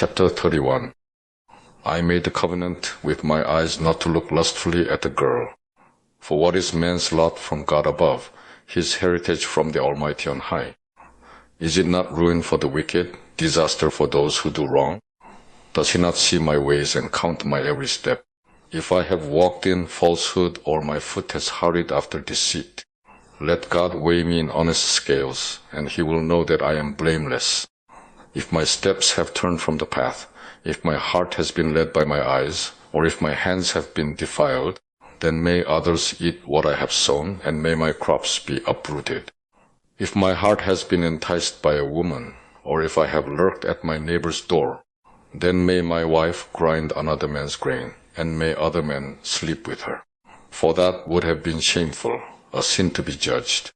Chapter 31. I made a covenant with my eyes not to look lustfully at the girl. For what is man's lot from God above, his heritage from the Almighty on high? Is it not ruin for the wicked, disaster for those who do wrong? Does he not see my ways and count my every step? If I have walked in falsehood or my foot has hurried after deceit, let God weigh me in honest scales, and he will know that I am blameless. If my steps have turned from the path, if my heart has been led by my eyes, or if my hands have been defiled, then may others eat what I have sown, and may my crops be uprooted. If my heart has been enticed by a woman, or if I have lurked at my neighbor's door, then may my wife grind another man's grain, and may other men sleep with her. For that would have been shameful, a sin to be judged.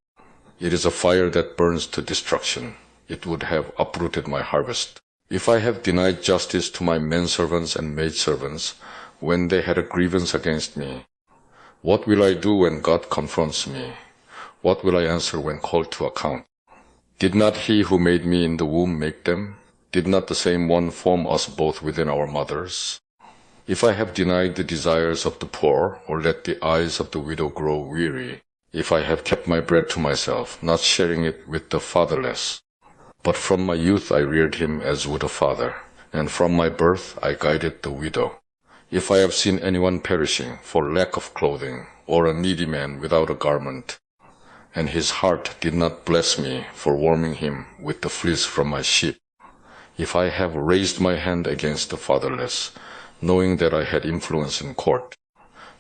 It is a fire that burns to destruction. It would have uprooted my harvest. If I have denied justice to my menservants and maidservants when they had a grievance against me, what will I do when God confronts me? What will I answer when called to account? Did not he who made me in the womb make them? Did not the same one form us both within our mothers? If I have denied the desires of the poor, or let the eyes of the widow grow weary, if I have kept my bread to myself, not sharing it with the fatherless, but from my youth I reared him as would a father, and from my birth I guided the widow. If I have seen anyone perishing for lack of clothing, or a needy man without a garment, and his heart did not bless me for warming him with the fleece from my sheep, if I have raised my hand against the fatherless, knowing that I had influence in court,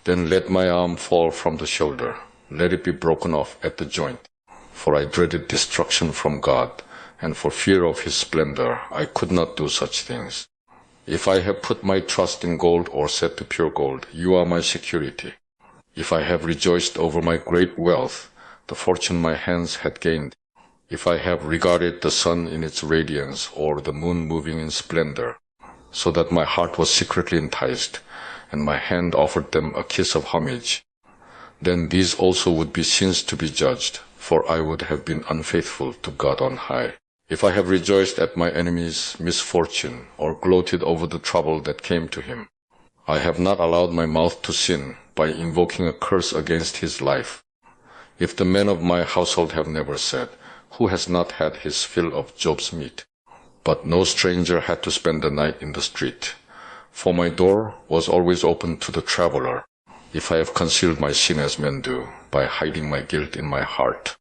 then let my arm fall from the shoulder, let it be broken off at the joint. For I dreaded destruction from God, and for fear of his splendor I could not do such things. If I have put my trust in gold or said to pure gold, you are my security. If I have rejoiced over my great wealth, the fortune my hands had gained, if I have regarded the sun in its radiance or the moon moving in splendor, so that my heart was secretly enticed, and my hand offered them a kiss of homage, then these also would be sins to be judged, for I would have been unfaithful to God on high. If I have rejoiced at my enemy's misfortune, or gloated over the trouble that came to him, I have not allowed my mouth to sin by invoking a curse against his life. If the men of my household have never said, who has not had his fill of Job's meat? But no stranger had to spend the night in the street, for my door was always open to the traveler. If I have concealed my sin as men do, by hiding my guilt in my heart,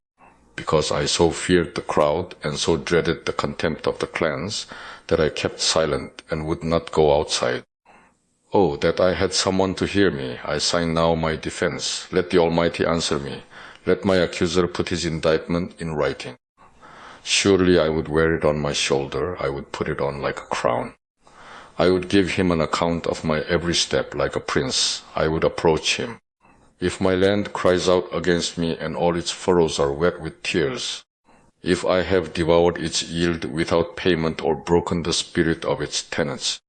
because I so feared the crowd and so dreaded the contempt of the clans, that I kept silent and would not go outside. Oh, that I had someone to hear me! I sign now my defense. Let the Almighty answer me. Let my accuser put his indictment in writing. Surely I would wear it on my shoulder, I would put it on like a crown. I would give him an account of my every step like a prince. I would approach him. If my land cries out against me and all its furrows are wet with tears, if I have devoured its yield without payment or broken the spirit of its tenants,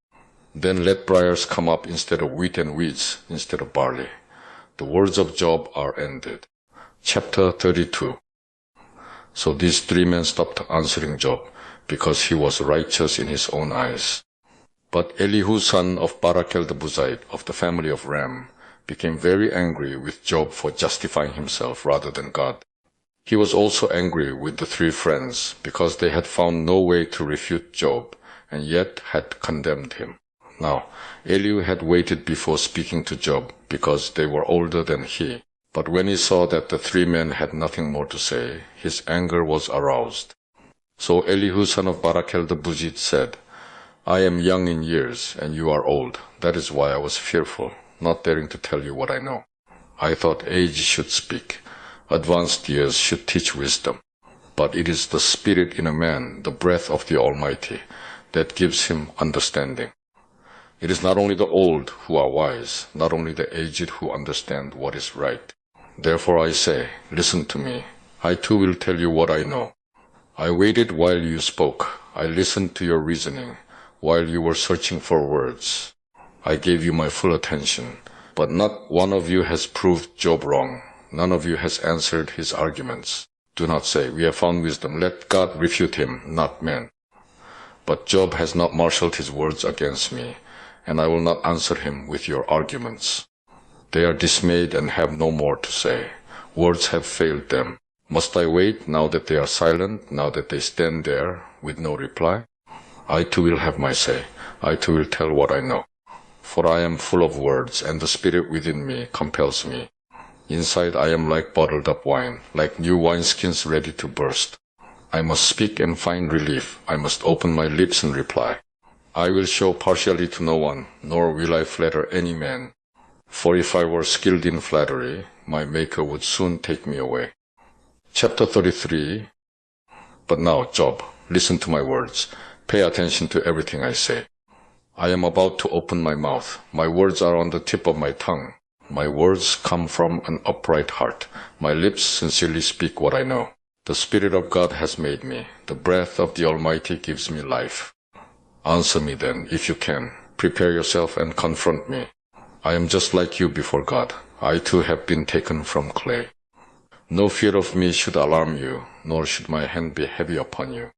then let briars come up instead of wheat and weeds instead of barley. The words of Job are ended. Chapter 32. So these three men stopped answering Job, because he was righteous in his own eyes. But Elihu, son of Barachel the Buzite, of the family of Ram, became very angry with Job for justifying himself rather than God. He was also angry with the three friends, because they had found no way to refute Job, and yet had condemned him. Now, Elihu had waited before speaking to Job, because they were older than he. But when he saw that the three men had nothing more to say, his anger was aroused. So Elihu, son of Barachel the Buzite, said, I am young in years, and you are old. That is why I was fearful, not daring to tell you what I know. I thought age should speak, advanced years should teach wisdom. But it is the spirit in a man, the breath of the Almighty, that gives him understanding. It is not only the old who are wise, not only the aged who understand what is right. Therefore I say, listen to me. I too will tell you what I know. I waited while you spoke. I listened to your reasoning while you were searching for words. I gave you my full attention, but not one of you has proved Job wrong. None of you has answered his arguments. Do not say, we have found wisdom. Let God refute him, not men. But Job has not marshaled his words against me, and I will not answer him with your arguments. They are dismayed and have no more to say. Words have failed them. Must I wait now that they are silent, now that they stand there with no reply? I too will have my say. I too will tell what I know. For I am full of words, and the spirit within me compels me. Inside I am like bottled up wine, like new wineskins ready to burst. I must speak and find relief. I must open my lips and reply. I will show partiality to no one, nor will I flatter any man. For if I were skilled in flattery, my Maker would soon take me away. Chapter 33. But now, Job, listen to my words. Pay attention to everything I say. I am about to open my mouth. My words are on the tip of my tongue. My words come from an upright heart. My lips sincerely speak what I know. The Spirit of God has made me. The breath of the Almighty gives me life. Answer me then, if you can. Prepare yourself and confront me. I am just like you before God. I too have been taken from clay. No fear of me should alarm you, nor should my hand be heavy upon you.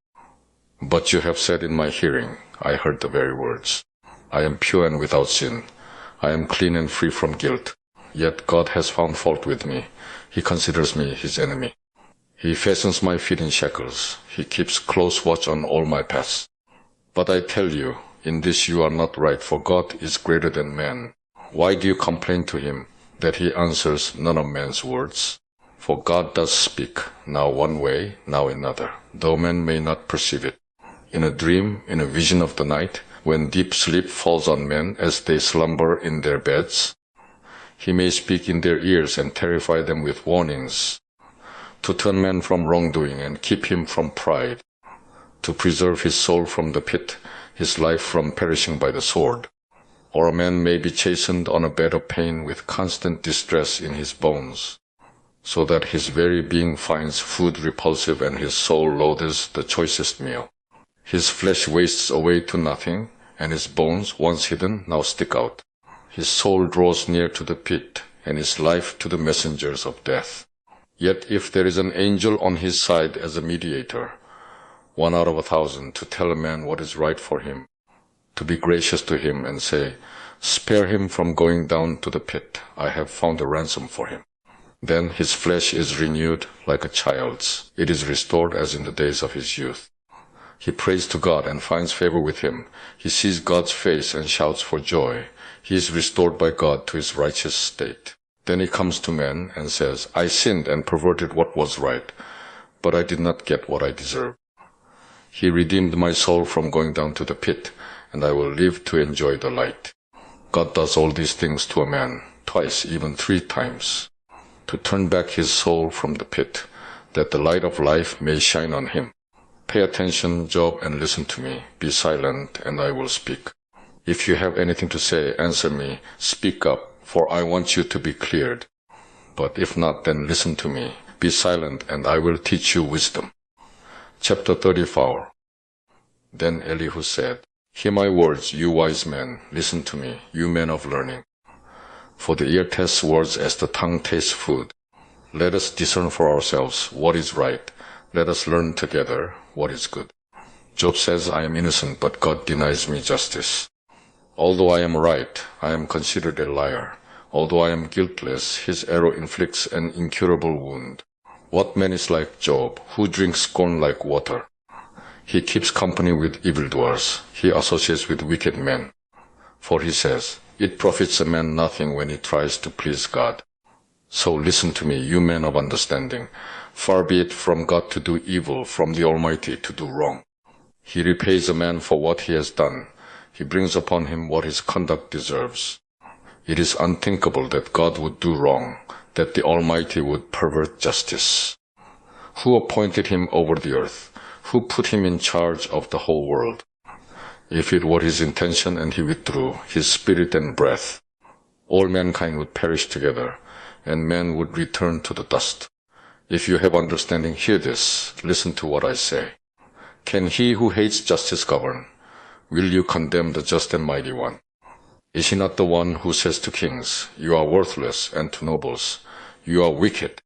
But you have said in my hearing, I heard the very words. I am pure and without sin. I am clean and free from guilt. Yet God has found fault with me. He considers me his enemy. He fastens my feet in shackles. He keeps close watch on all my paths. But I tell you, in this you are not right, for God is greater than man. Why do you complain to him that he answers none of man's words? For God does speak, now one way, now another, though men may not perceive it. In a dream, in a vision of the night, when deep sleep falls on men as they slumber in their beds, he may speak in their ears and terrify them with warnings, to turn man from wrongdoing and keep him from pride, to preserve his soul from the pit, his life from perishing by the sword. Or a man may be chastened on a bed of pain with constant distress in his bones, so that his very being finds food repulsive and his soul loathes the choicest meal. His flesh wastes away to nothing, and his bones, once hidden, now stick out. His soul draws near to the pit, and his life to the messengers of death. Yet if there is an angel on his side as a mediator, 1 out of 1,000, to tell a man what is right for him, to be gracious to him and say, spare him from going down to the pit, I have found a ransom for him. Then his flesh is renewed like a child's. It is restored as in the days of his youth. He prays to God and finds favor with him. He sees God's face and shouts for joy. He is restored by God to his righteous state. Then he comes to men and says, I sinned and perverted what was right, but I did not get what I deserved. He redeemed my soul from going down to the pit, and I will live to enjoy the light. God does all these things to a man, twice, even 3 times, to turn back his soul from the pit, that the light of life may shine on him. Pay attention, Job, and listen to me. Be silent, and I will speak. If you have anything to say, answer me. Speak up, for I want you to be cleared. But if not, then listen to me. Be silent, and I will teach you wisdom. Chapter 34. Then Elihu said, Hear my words, you wise men. Listen to me, you men of learning. For the ear tastes words as the tongue tastes food. Let us discern for ourselves what is right. Let us learn together what is good. Job says, I am innocent, but God denies me justice. Although I am right, I am considered a liar. Although I am guiltless, his arrow inflicts an incurable wound. What man is like Job, who drinks scorn like water? He keeps company with evildoers. He associates with wicked men. For he says, it profits a man nothing when he tries to please God. So listen to me, you men of understanding. Far be it from God to do evil, from the Almighty to do wrong. He repays a man for what he has done. He brings upon him what his conduct deserves. It is unthinkable that God would do wrong, that the Almighty would pervert justice. Who appointed him over the earth? Who put him in charge of the whole world? If it were his intention and he withdrew his spirit and breath, all mankind would perish together, and man would return to the dust. If you have understanding, hear this. Listen to what I say. Can he who hates justice govern? Will you condemn the just and mighty one? Is he not the one who says to kings, you are worthless, and to nobles, you are wicked?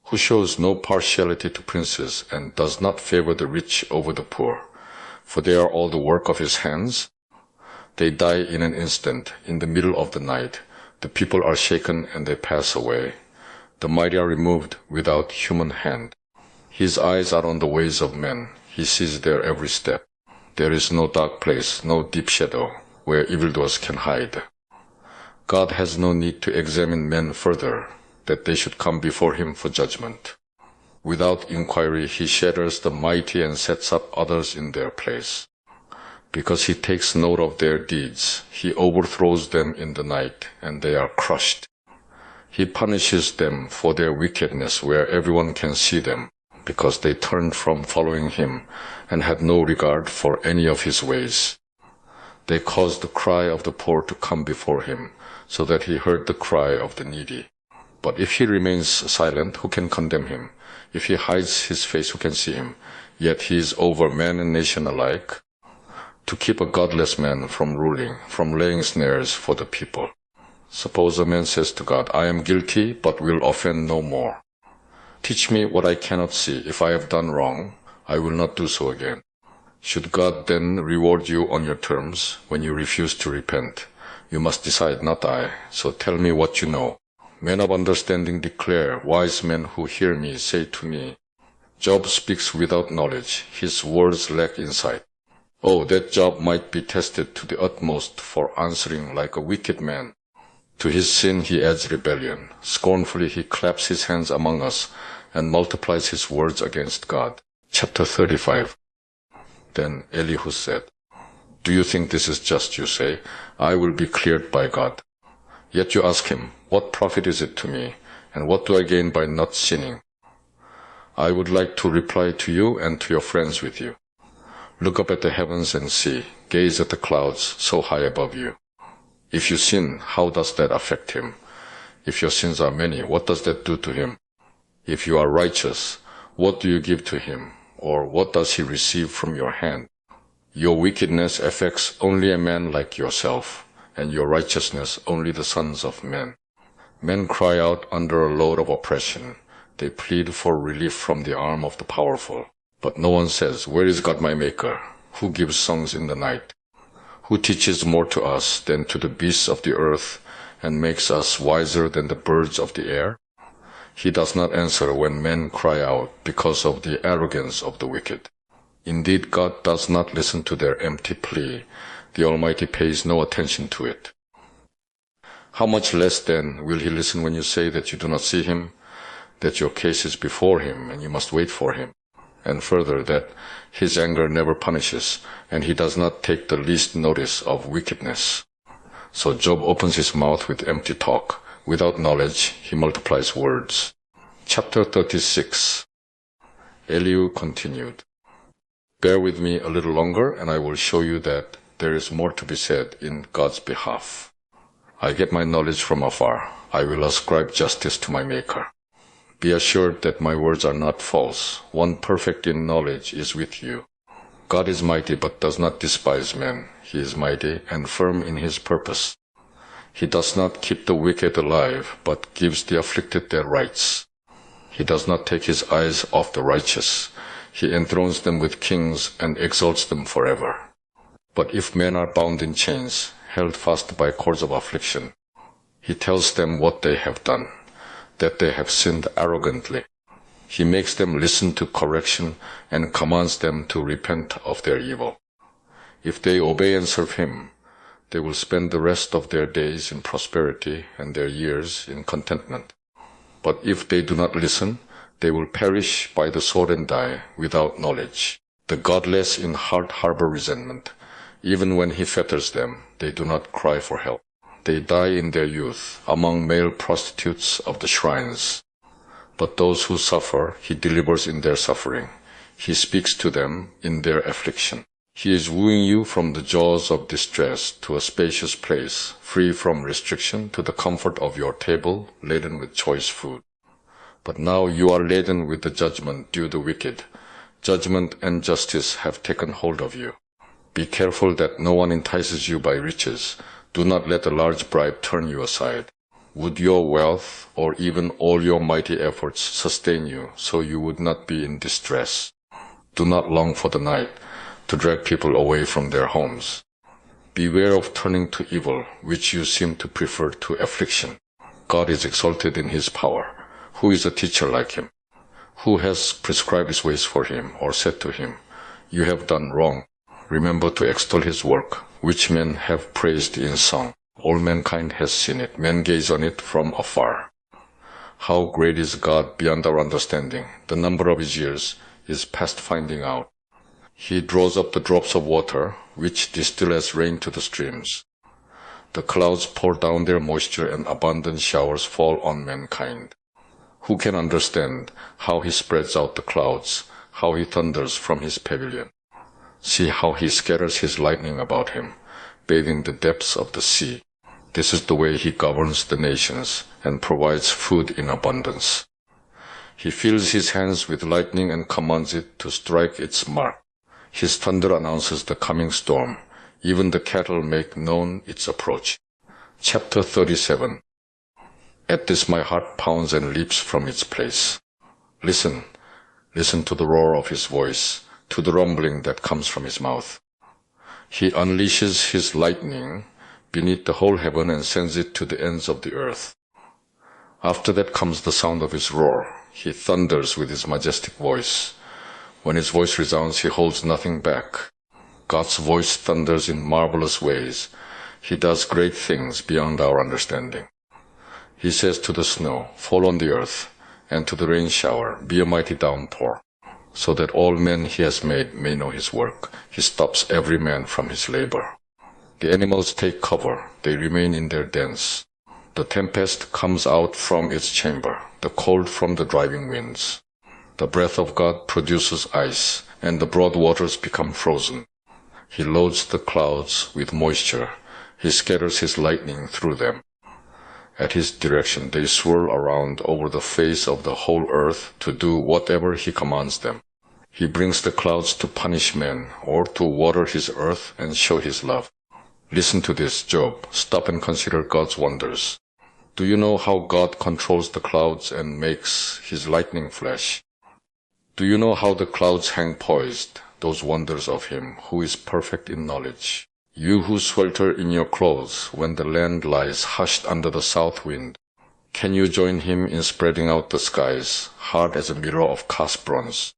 Who shows no partiality to princes and does not favor the rich over the poor? for they are all the work of his hands. They die in an instant, in the middle of the night. The people are shaken and they pass away. The mighty are removed without human hand. His eyes are on the ways of men. He sees their every step. There is no dark place, no deep shadow, where evildoers can hide. God has no need to examine men further, that they should come before him for judgment. Without inquiry, he shatters the mighty and sets up others in their place. Because he takes note of their deeds, he overthrows them in the night, and they are crushed. He punishes them for their wickedness where everyone can see them, because they turned from following him and had no regard for any of his ways. They caused the cry of the poor to come before him, so that he heard the cry of the needy. But if he remains silent, who can condemn him? If he hides his face, who can see him? Yet he is over man and nation alike, to keep a godless man from ruling, from laying snares for the people. Suppose a man says to God, I am guilty, but will offend no more. Teach me what I cannot see. If I have done wrong, I will not do so again. Should God then reward you on your terms when you refuse to repent? You must decide, not I. So tell me what you know. Men of understanding declare, wise men who hear me say to me, Job speaks without knowledge. His words lack insight. Oh, that Job might be tested to the utmost for answering like a wicked man. To his sin he adds rebellion. Scornfully he claps his hands among us and multiplies his words against God. Chapter 35. Then Elihu said, Do you think this is just, you say? I will be cleared by God. Yet you ask him, What profit is it to me, and what do I gain by not sinning? I would like to reply to you and to your friends with you. Look up at the heavens and see. Gaze at the clouds so high above you. If you sin, how does that affect him? If your sins are many, what does that do to him? If you are righteous, what do you give to him? Or what does he receive from your hand? Your wickedness affects only a man like yourself, and your righteousness only the sons of men. Men cry out under a load of oppression. They plead for relief from the arm of the powerful. But no one says, Where is God my Maker? Who gives songs in the night? Who teaches more to us than to the beasts of the earth, and makes us wiser than the birds of the air? He does not answer when men cry out because of the arrogance of the wicked. Indeed, God does not listen to their empty plea. The Almighty pays no attention to it. How much less then will he listen when you say that you do not see him, that your case is before him and you must wait for him? And further, that his anger never punishes, and he does not take the least notice of wickedness. So Job opens his mouth with empty talk. Without knowledge, he multiplies words. Chapter 36. Elihu continued, Bear with me a little longer, and I will show you that there is more to be said in God's behalf. I get my knowledge from afar. I will ascribe justice to my Maker. Be assured that my words are not false. One perfect in knowledge is with you. God is mighty but does not despise men. He is mighty and firm in his purpose. He does not keep the wicked alive, but gives the afflicted their rights. He does not take his eyes off the righteous. He enthrones them with kings and exalts them forever. But if men are bound in chains, held fast by cords of affliction, he tells them what they have done, that they have sinned arrogantly. He makes them listen to correction and commands them to repent of their evil. If they obey and serve him, they will spend the rest of their days in prosperity and their years in contentment. But if they do not listen, they will perish by the sword and die without knowledge. The godless in heart harbor resentment. Even when he fetters them, they do not cry for help. They die in their youth among male prostitutes of the shrines. But those who suffer, he delivers in their suffering. He speaks to them in their affliction. He is wooing you from the jaws of distress to a spacious place, free from restriction, to the comfort of your table, laden with choice food. But now you are laden with the judgment due the wicked. Judgment and justice have taken hold of you. Be careful that no one entices you by riches. Do not let a large bribe turn you aside. Would your wealth, or even all your mighty efforts, sustain you, so you would not be in distress? Do not long for the night, to drag people away from their homes. Beware of turning to evil, which you seem to prefer to affliction. God is exalted in his power. Who is a teacher like him? Who has prescribed his ways for him, or said to him, "You have done wrong"? Remember to extol his work, which men have praised in song. All mankind has seen it. Men gaze on it from afar. How great is God beyond our understanding. The number of his years is past finding out. He draws up the drops of water, which distill as rain to the streams. The clouds pour down their moisture, and abundant showers fall on mankind. Who can understand how he spreads out the clouds, how he thunders from his pavilion? See how he scatters his lightning about him, bathing the depths of the sea. This is the way he governs the nations and provides food in abundance. He fills his hands with lightning and commands it to strike its mark. His thunder announces the coming storm. Even the cattle make known its approach. Chapter 37. At this my heart pounds and leaps from its place. Listen, listen to the roar of his voice, to the rumbling that comes from his mouth. He unleashes his lightning beneath the whole heaven and sends it to the ends of the earth. After that comes the sound of his roar. He thunders with his majestic voice. When his voice resounds, he holds nothing back. God's voice thunders in marvelous ways. He does great things beyond our understanding. He says to the snow, "Fall on the earth," and to the rain shower, "Be a mighty downpour," so that all men he has made may know his work. He stops every man from his labor. The animals take cover. They remain in their dens. The tempest comes out from its chamber, the cold from the driving winds. The breath of God produces ice, and the broad waters become frozen. He loads the clouds with moisture. He scatters his lightning through them. At his direction they swirl around over the face of the whole earth to do whatever he commands them. He brings the clouds to punish men, or to water his earth and show his love. Listen to this, Job. Stop and consider God's wonders. Do you know how God controls the clouds and makes his lightning flash? Do you know how the clouds hang poised, those wonders of him who is perfect in knowledge? You who swelter in your clothes when the land lies hushed under the south wind, can you join him in spreading out the skies, hard as a mirror of cast bronze?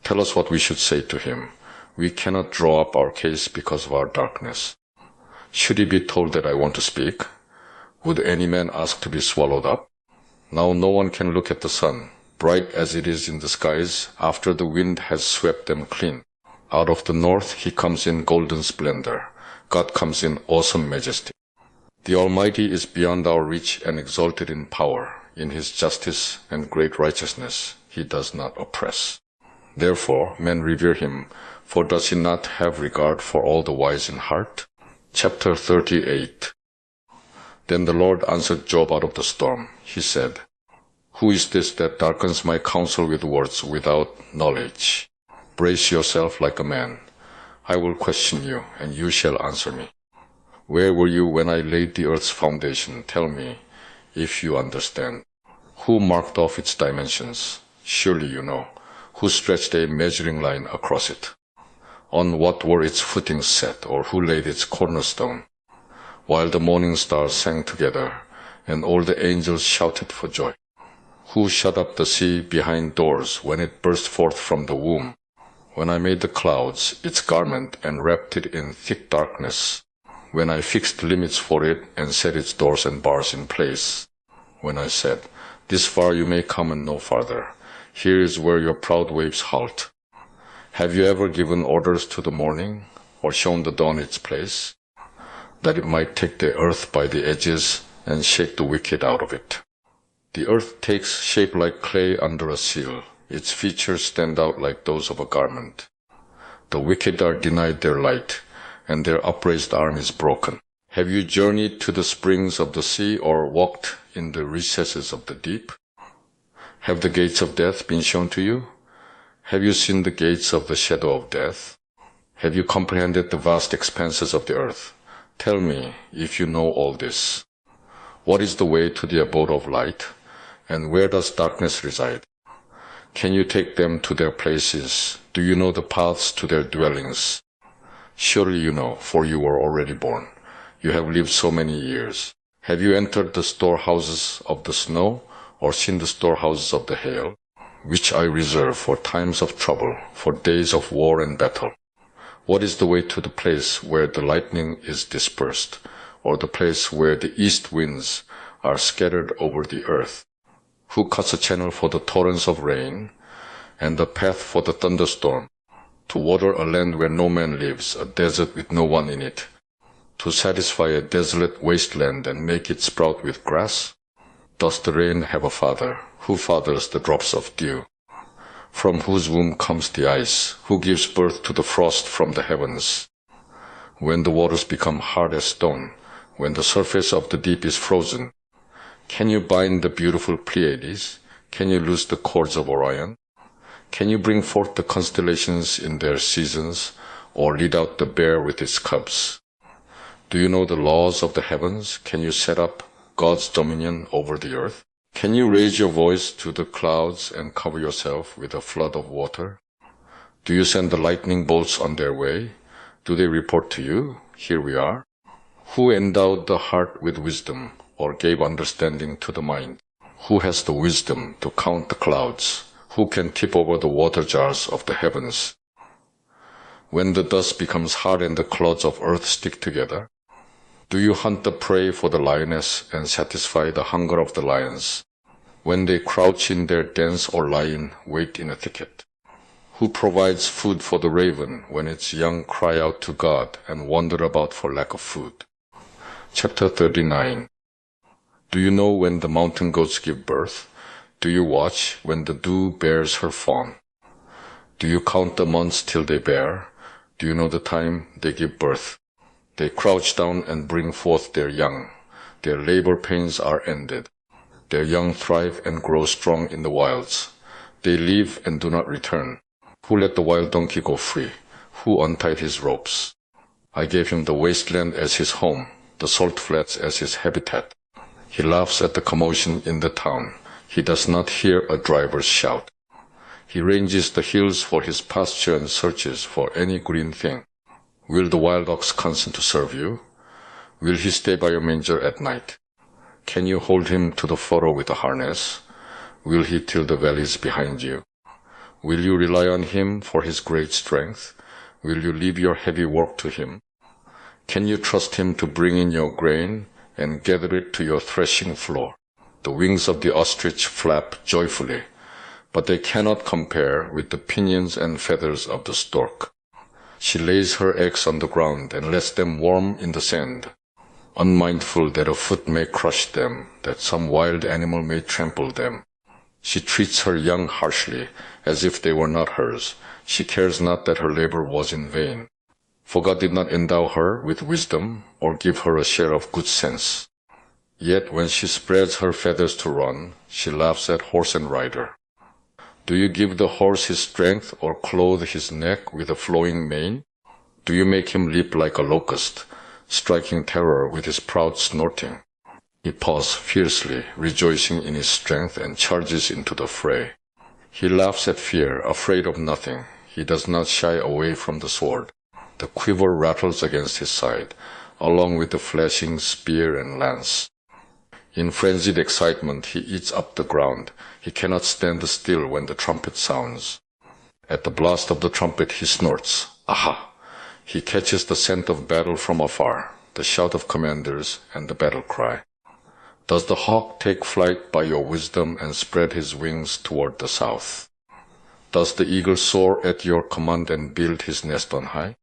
Tell us what we should say to him. We cannot draw up our case because of our darkness. Should he be told that I want to speak? Would any man ask to be swallowed up? Now no one can look at the sun, bright as it is in the skies, after the wind has swept them clean. Out of the north he comes in golden splendor. God comes in awesome majesty. The Almighty is beyond our reach and exalted in power. In his justice and great righteousness he does not oppress. Therefore men revere him, for does he not have regard for all the wise in heart? Chapter 38. Then the Lord answered Job out of the storm. He said, "Who is this that darkens my counsel with words without knowledge? Brace yourself like a man. I will question you, and you shall answer me. Where were you when I laid the earth's foundation? Tell me, if you understand. Who marked off its dimensions? Surely you know. Who stretched a measuring line across it? On what were its footings set, or who laid its cornerstone? While the morning stars sang together, and all the angels shouted for joy. Who shut up the sea behind doors when it burst forth from the womb? When I made the clouds its garment and wrapped it in thick darkness, when I fixed limits for it and set its doors and bars in place, when I said, this far you may come and no farther, here is where your proud waves halt. Have you ever given orders to the morning, or shown the dawn its place, that it might take the earth by the edges and shake the wicked out of it? The earth takes shape like clay under a seal. Its features stand out like those of a garment. The wicked are denied their light, and their upraised arm is broken. Have you journeyed to the springs of the sea, or walked in the recesses of the deep? Have the gates of death been shown to you? Have you seen the gates of the shadow of death? Have you comprehended the vast expanses of the earth? Tell me, if you know all this. What is the way to the abode of light, and where does darkness reside? Can you take them to their places? Do you know the paths to their dwellings? Surely you know, for you were already born. You have lived so many years. Have you entered the storehouses of the snow, or seen the storehouses of the hail, which I reserve for times of trouble, for days of war and battle? What is the way to the place where the lightning is dispersed, or the place where the east winds are scattered over the earth? Who cuts a channel for the torrents of rain, and the path for the thunderstorm, to water a land where no man lives, a desert with no one in it, to satisfy a desolate wasteland and make it sprout with grass? Does the rain have a father? Who fathers the drops of dew? From whose womb comes the ice? Who gives birth to the frost from the heavens? When the waters become hard as stone, when the surface of the deep is frozen, can you bind the beautiful Pleiades? Can you loose the cords of Orion? Can you bring forth the constellations in their seasons, or lead out the bear with its cubs? Do you know the laws of the heavens? Can you set up God's dominion over the earth? Can you raise your voice to the clouds and cover yourself with a flood of water? Do you send the lightning bolts on their way? Do they report to you, "Here we are"? Who endowed the heart with wisdom, or gave understanding to the mind? Who has the wisdom to count the clouds? Who can tip over the water jars of the heavens? When the dust becomes hard and the clods of earth stick together, do you hunt the prey for the lioness and satisfy the hunger of the lions, when they crouch in their dens or lie in wait in a thicket? Who provides food for the raven when its young cry out to God and wander about for lack of food? Chapter 39. Do you know when the mountain goats give birth? Do you watch when the dew bears her fawn? Do you count the months till they bear? Do you know the time they give birth? They crouch down and bring forth their young. Their labor pains are ended. Their young thrive and grow strong in the wilds. They leave and do not return. Who let the wild donkey go free? Who untied his ropes? I gave him the wasteland as his home, the salt flats as his habitat. He laughs at the commotion in the town. He does not hear a driver's shout. He ranges the hills for his pasture and searches for any green thing. Will the wild ox consent to serve you? Will he stay by your manger at night? Can you hold him to the furrow with a harness? Will he till the valleys behind you? Will you rely on him for his great strength? Will you leave your heavy work to him? Can you trust him to bring in your grain and gather it to your threshing floor? The wings of the ostrich flap joyfully, but they cannot compare with the pinions and feathers of the stork. She lays her eggs on the ground and lets them warm in the sand, unmindful that a foot may crush them, that some wild animal may trample them. She treats her young harshly, as if they were not hers. She cares not that her labor was in vain. For God did not endow her with wisdom, or give her a share of good sense. Yet when she spreads her feathers to run, she laughs at horse and rider. Do you give the horse his strength, or clothe his neck with a flowing mane? Do you make him leap like a locust, striking terror with his proud snorting? He paws fiercely, rejoicing in his strength, and charges into the fray. He laughs at fear, afraid of nothing. He does not shy away from the sword. The quiver rattles against his side, along with the flashing spear and lance. In frenzied excitement, he eats up the ground. He cannot stand still when the trumpet sounds. At the blast of the trumpet, he snorts. Aha! He catches the scent of battle from afar, the shout of commanders, and the battle cry. Does the hawk take flight by your wisdom and spread his wings toward the south? Does the eagle soar at your command and build his nest on high?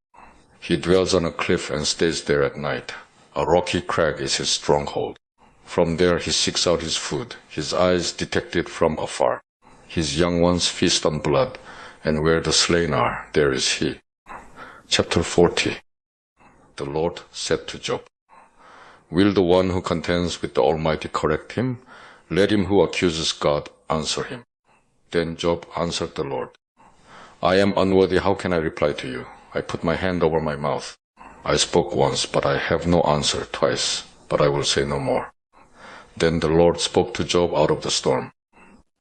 He dwells on a cliff and stays there at night. A rocky crag is his stronghold. From there he seeks out his food. His eyes detect it from afar. His young ones feast on blood, and where the slain are, there is he. Chapter 40. The Lord said to Job, Will the one who contends with the Almighty correct him? Let him who accuses God answer him. Then Job answered the Lord, I am unworthy, how can I reply to you? I put my hand over my mouth. I spoke once, but I have no answer, twice, but I will say no more. Then the Lord spoke to Job out of the storm.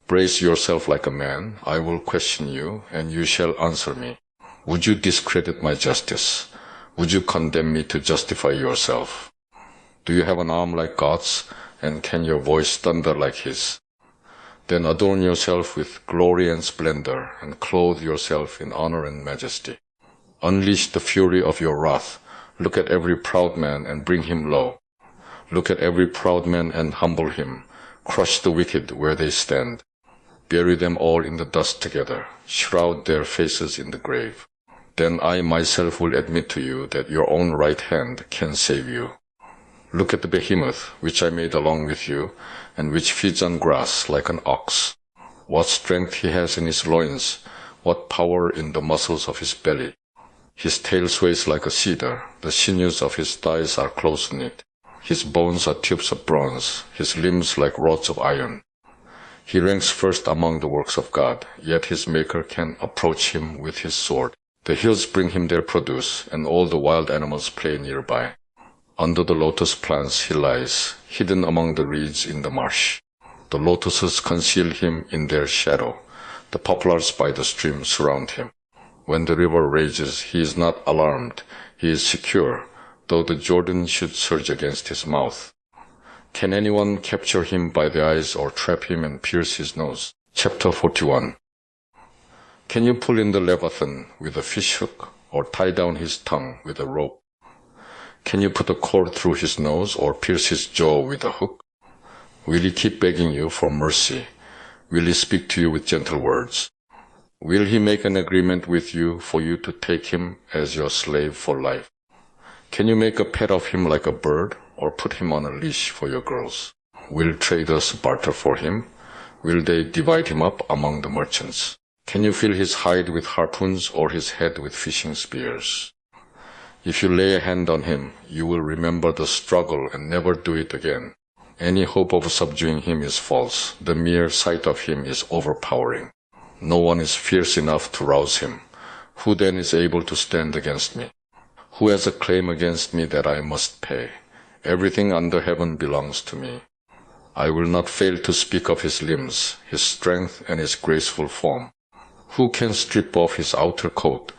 Brace yourself like a man. I will question you, and you shall answer me. Would you discredit my justice? Would you condemn me to justify yourself? Do you have an arm like God's, and can your voice thunder like His? Then adorn yourself with glory and splendor, and clothe yourself in honor and majesty. Unleash the fury of your wrath. Look at every proud man and bring him low. Look at every proud man and humble him. Crush the wicked where they stand. Bury them all in the dust together. Shroud their faces in the grave. Then I myself will admit to you that your own right hand can save you. Look at the behemoth, which I made along with you, and which feeds on grass like an ox. What strength he has in his loins, what power in the muscles of his belly. His tail sways like a cedar, the sinews of his thighs are close knit. His bones are tubes of bronze, his limbs like rods of iron. He ranks first among the works of God, yet his maker can approach him with his sword. The hills bring him their produce, and all the wild animals play nearby. Under the lotus plants he lies, hidden among the reeds in the marsh. The lotuses conceal him in their shadow. The poplars by the stream surround him. When the river rages, he is not alarmed. He is secure, though the Jordan should surge against his mouth. Can anyone capture him by the eyes or trap him and pierce his nose? Chapter 41. Can you pull in the Leviathan with a fish hook, or tie down his tongue with a rope? Can you put a cord through his nose, or pierce his jaw with a hook? Will he keep begging you for mercy? Will he speak to you with gentle words? Will he make an agreement with you for you to take him as your slave for life? Can you make a pet of him like a bird, or put him on a leash for your girls? Will traders barter for him? Will they divide him up among the merchants? Can you fill his hide with harpoons, or his head with fishing spears? If you lay a hand on him, you will remember the struggle and never do it again. Any hope of subduing him is false. The mere sight of him is overpowering. No one is fierce enough to rouse him. Who then is able to stand against me? Who has a claim against me that I must pay? Everything under heaven belongs to me. I will not fail to speak of his limbs, his strength, and his graceful form. Who can strip off his outer coat?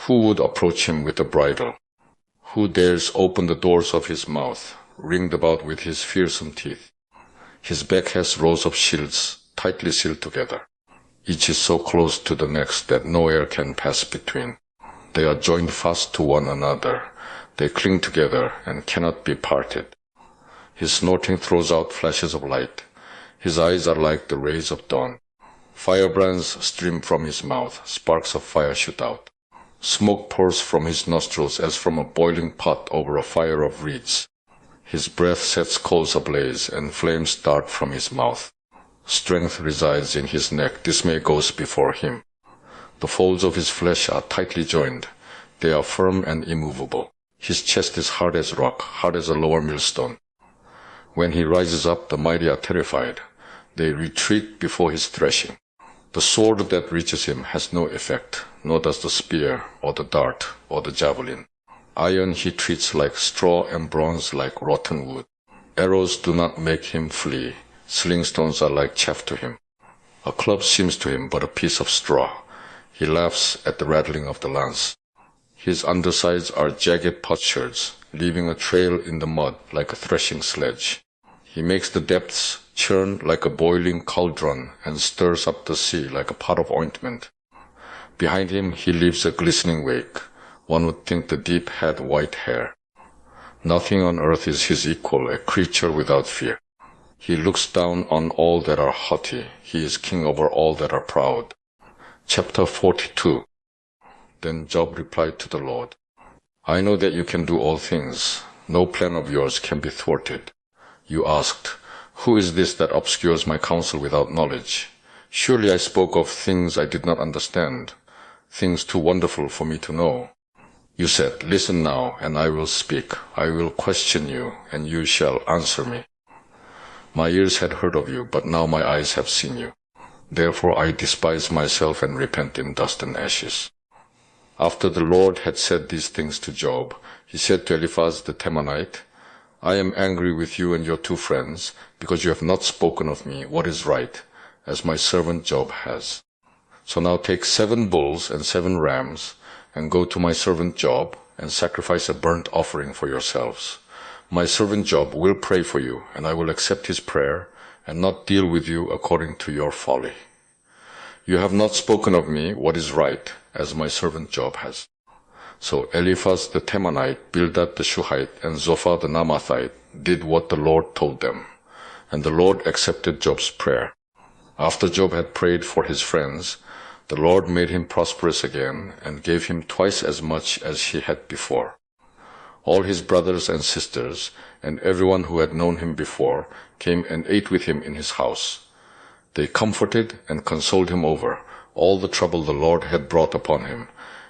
Who would approach him with a bridle? Who dares open the doors of his mouth, ringed about with his fearsome teeth? His back has rows of shields, tightly sealed together. Each is so close to the next that no air can pass between. They are joined fast to one another. They cling together and cannot be parted. His snorting throws out flashes of light. His eyes are like the rays of dawn. Firebrands stream from his mouth. Sparks of fire shoot out. Smoke pours from his nostrils as from a boiling pot over a fire of reeds. His breath sets coals ablaze, and flames dart from his mouth. Strength resides in his neck. Dismay goes before him. The folds of his flesh are tightly joined. They are firm and immovable. His chest is hard as rock, hard as a lower millstone. When he rises up, the mighty are terrified. They retreat before his threshing. The sword that reaches him has no effect, nor does the spear, or the dart, or the javelin. Iron he treats like straw, and bronze like rotten wood. Arrows do not make him flee. Sling stones are like chaff to him. A club seems to him but a piece of straw. He laughs at the rattling of the lance. His undersides are jagged potsherds, leaving a trail in the mud like a threshing sledge. He makes the depths churn like a boiling cauldron, and stirs up the sea like a pot of ointment. Behind him he leaves a glistening wake. One would think the deep had white hair. Nothing on earth is his equal, a creature without fear. He looks down on all that are haughty. He is king over all that are proud. Chapter 42. Then Job replied to the Lord, I know that you can do all things. No plan of yours can be thwarted. You asked, Who is this that obscures my counsel without knowledge? Surely I spoke of things I did not understand, things too wonderful for me to know. You said, Listen now, and I will speak. I will question you, and you shall answer me. My ears had heard of you, but now my eyes have seen you. Therefore I despise myself and repent in dust and ashes. After the Lord had said these things to Job, he said to Eliphaz the Temanite, I am angry with you and your two friends, because you have not spoken of me what is right, as my servant Job has. So now take 7 bulls and 7 rams, and go to my servant Job, and sacrifice a burnt offering for yourselves. My servant Job will pray for you, and I will accept his prayer, and not deal with you according to your folly. You have not spoken of me what is right, as my servant Job has. So Eliphaz the Temanite, Bildad the Shuhite, and Zophar the Naamathite did what the Lord told them, and the Lord accepted Job's prayer. After Job had prayed for his friends, the Lord made him prosperous again, and gave him twice as much as he had before. All his brothers and sisters, and everyone who had known him before, came and ate with him in his house. They comforted and consoled him over all the trouble the Lord had brought upon him,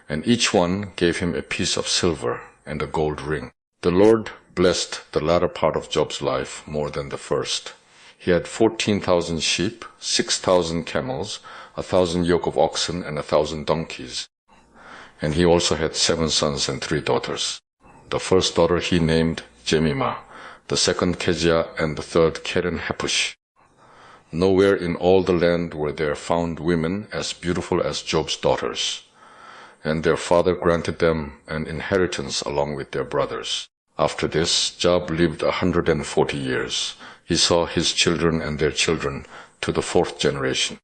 and each one gave him a piece of silver and a gold ring. The Lord blessed the latter part of Job's life more than the first. He had 14,000 sheep, 6,000 camels, 1,000 yoke of oxen, and 1,000 donkeys. And he also had 7 sons and 3 daughters. The first daughter he named Jemimah, the second Keziah, and the third Keren Hepush. Nowhere in all the land were there found women as beautiful as Job's daughters. And their father granted them an inheritance along with their brothers. After this, Job lived 140 years. He saw his children and their children to the 4th generation.